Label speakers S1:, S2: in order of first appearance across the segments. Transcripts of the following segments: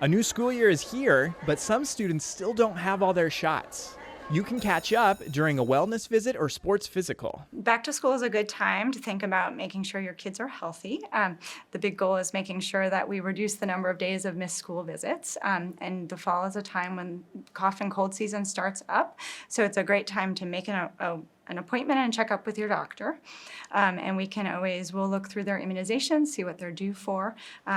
S1: A new school year is here, but some students still don't have all their shots. You can catch up during a wellness visit or sports physical.
S2: Back to school is a good time to think about making sure your kids are healthy. The big goal is making sure that we reduce the number of days of missed school visits. And the fall is a time when cough and cold season starts up. So it's a great time to make an appointment and check up with your doctor. And we'll look through their immunizations, see what they're due for,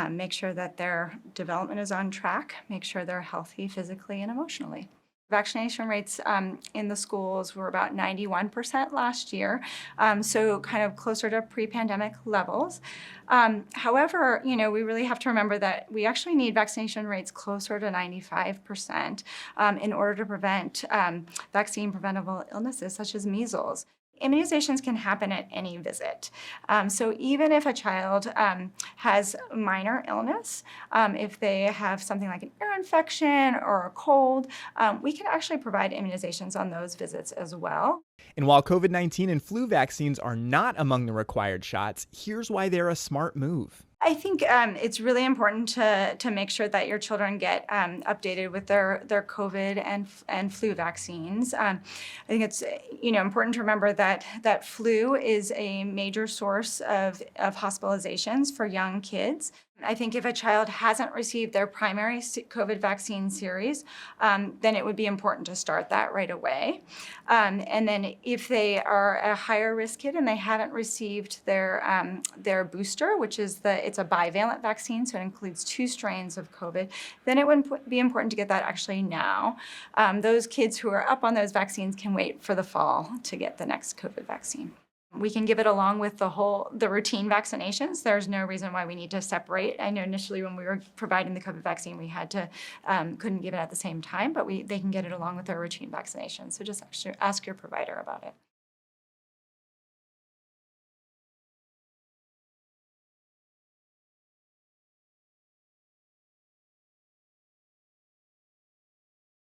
S2: make sure that their development is on track, make sure they're healthy physically and emotionally. Vaccination rates in the schools were about 91% last year, so kind of closer to pre-pandemic levels. However, we really have to remember that we actually need vaccination rates closer to 95% in order to prevent vaccine-preventable illnesses such as measles. Immunizations can happen at any visit. So even if a child has minor illness, if they have something like an ear infection or a cold, we can actually provide immunizations on those visits as well.
S1: And while COVID-19 and flu vaccines are not among the required shots, here's why they're a smart move.
S2: I think it's really important to make sure that your children get updated with their COVID and flu vaccines. I think it's important to remember that flu is a major source of hospitalizations for young kids. I think if a child hasn't received their primary COVID vaccine series, then it would be important to start that right away. And then if they are a higher risk kid and they haven't received their booster, which is it's a bivalent vaccine, so it includes 2 strains of COVID, then it would be important to get that actually now. Those kids who are up on those vaccines can wait for the fall to get the next COVID vaccine. We can give it along with the routine vaccinations. There's no reason why we need to separate. I know initially when we were providing the COVID vaccine, we couldn't give it at the same time, but they can get it along with their routine vaccination. So just actually ask your provider about it.